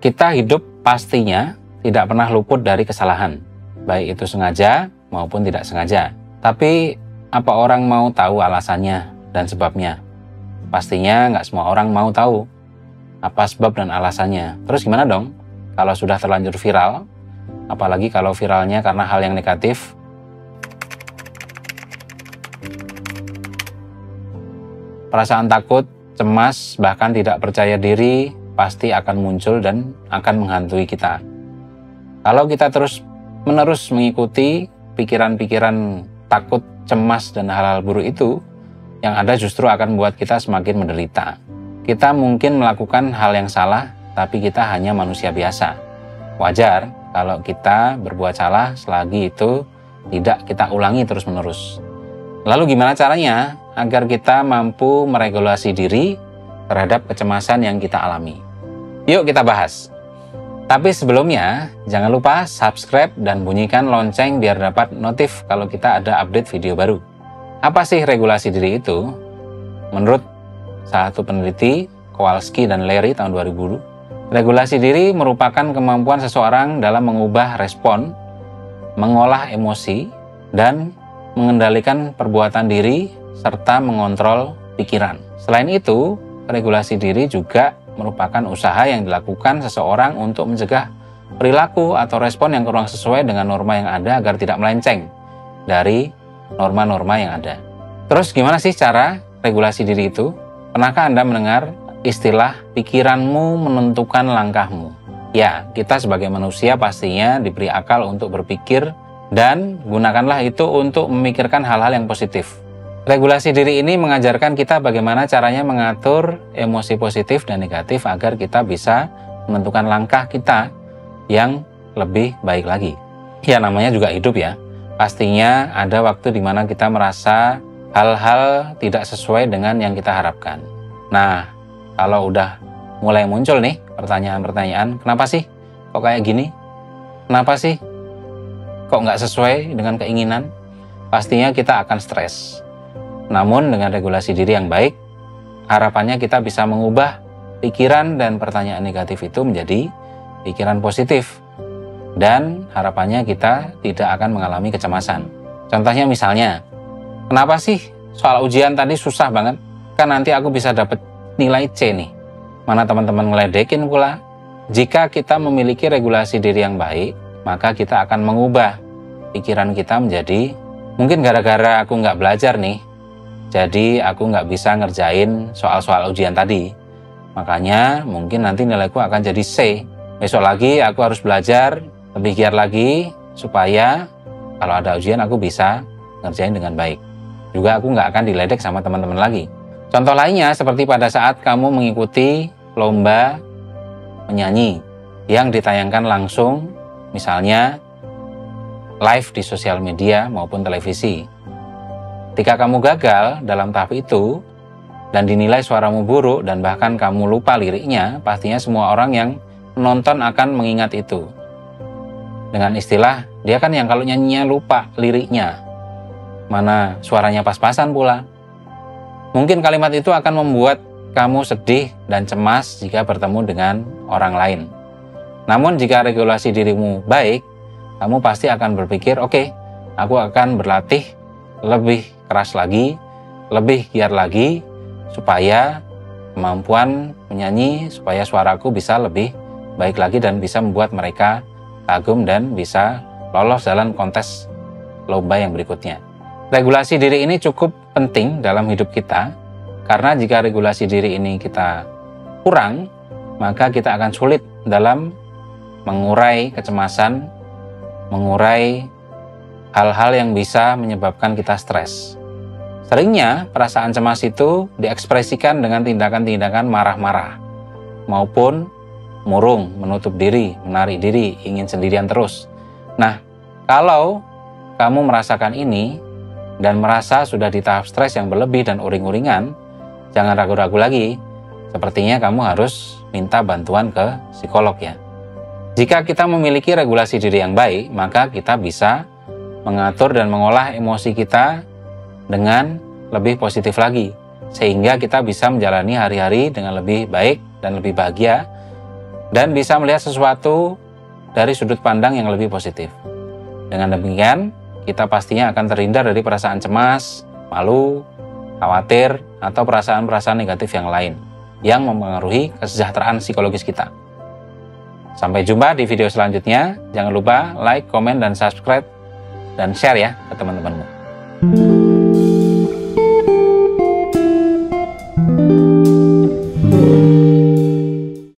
Kita hidup pastinya tidak pernah luput dari kesalahan, baik itu sengaja maupun tidak sengaja. Tapi apa orang mau tahu alasannya dan sebabnya? Pastinya nggak semua orang mau tahu apa sebab dan alasannya. Terus gimana dong kalau sudah terlanjur viral? Apalagi kalau viralnya karena hal yang negatif. Perasaan takut, cemas, bahkan tidak percaya diri pasti akan muncul dan akan menghantui kita. Kalau kita terus-menerus mengikuti pikiran-pikiran takut, cemas, dan hal-hal buruk itu, yang ada justru akan membuat kita semakin menderita. Kita mungkin melakukan hal yang salah, tapi kita hanya manusia biasa. Wajar kalau kita berbuat salah selagi itu tidak kita ulangi terus-menerus. Lalu gimana caranya agar kita mampu meregulasi diri terhadap kecemasan yang kita alami? Yuk kita bahas. Tapi sebelumnya, jangan lupa subscribe dan bunyikan lonceng biar dapat notif kalau kita ada update video baru. Apa sih regulasi diri itu? Menurut satu peneliti, Kowalski dan Larry tahun 2000, regulasi diri merupakan kemampuan seseorang dalam mengubah respon, mengolah emosi, dan mengendalikan perbuatan diri serta mengontrol pikiran. Selain itu, regulasi diri juga merupakan usaha yang dilakukan seseorang untuk mencegah perilaku atau respon yang kurang sesuai dengan norma yang ada agar tidak melenceng dari norma-norma yang ada. Terus gimana sih cara regulasi diri itu? Pernahkah Anda mendengar istilah pikiranmu menentukan langkahmu? Ya, kita sebagai manusia pastinya diberi akal untuk berpikir dan gunakanlah itu untuk memikirkan hal-hal yang positif. Regulasi diri ini mengajarkan kita bagaimana caranya mengatur emosi positif dan negatif agar kita bisa menentukan langkah kita yang lebih baik lagi. Ya, namanya juga hidup ya. Pastinya ada waktu di mana kita merasa hal-hal tidak sesuai dengan yang kita harapkan. Nah, kalau udah mulai muncul nih pertanyaan-pertanyaan, kenapa sih kok kayak gini? Kenapa sih kok nggak sesuai dengan keinginan? Pastinya kita akan stres. Namun dengan regulasi diri yang baik, harapannya kita bisa mengubah pikiran dan pertanyaan negatif itu menjadi pikiran positif. Dan harapannya kita tidak akan mengalami kecemasan. Contohnya misalnya, kenapa sih soal ujian tadi susah banget? Kan nanti aku bisa dapat nilai C nih. Mana teman-teman ngeledekin pula? Jika kita memiliki regulasi diri yang baik, maka kita akan mengubah pikiran kita menjadi, mungkin gara-gara aku nggak belajar nih, jadi aku nggak bisa ngerjain soal-soal ujian tadi. Makanya mungkin nanti nilaiku akan jadi C. Besok lagi aku harus belajar lebih giat lagi supaya kalau ada ujian aku bisa ngerjain dengan baik. Juga aku nggak akan diledek sama teman-teman lagi. Contoh lainnya seperti pada saat kamu mengikuti lomba menyanyi yang ditayangkan langsung, misalnya live di sosial media maupun televisi. Ketika kamu gagal dalam tahap itu dan dinilai suaramu buruk dan bahkan kamu lupa liriknya, pastinya semua orang yang menonton akan mengingat itu. Dengan istilah, dia kan yang kalau nyanyinya lupa liriknya, mana suaranya pas-pasan pula. Mungkin kalimat itu akan membuat kamu sedih dan cemas jika bertemu dengan orang lain. Namun jika regulasi dirimu baik, kamu pasti akan berpikir, oke, aku akan berlatih lebih keras lagi, lebih giat lagi, supaya kemampuan menyanyi, supaya suaraku bisa lebih baik lagi dan bisa membuat mereka kagum dan bisa lolos dalam kontes lomba yang berikutnya. Regulasi diri ini cukup penting dalam hidup kita, karena jika regulasi diri ini kita kurang, maka kita akan sulit dalam mengurai kecemasan, mengurai hal-hal yang bisa menyebabkan kita stres. Seringnya perasaan cemas itu diekspresikan dengan tindakan-tindakan marah-marah, maupun murung, menutup diri, menarik diri, ingin sendirian terus. Nah, kalau kamu merasakan ini dan merasa sudah di tahap stres yang berlebih dan uring-uringan, jangan ragu-ragu lagi. Sepertinya kamu harus minta bantuan ke psikolog ya. Jika kita memiliki regulasi diri yang baik, maka kita bisa mengatur dan mengolah emosi kita dengan lebih positif lagi, sehingga kita bisa menjalani hari-hari dengan lebih baik dan lebih bahagia dan bisa melihat sesuatu dari sudut pandang yang lebih positif. Dengan demikian, kita pastinya akan terhindar dari perasaan cemas, malu, khawatir, atau perasaan-perasaan negatif yang lain yang mempengaruhi kesejahteraan psikologis kita. Sampai jumpa di video selanjutnya. Jangan lupa like, komen, dan subscribe, dan share ya ke teman-temanmu.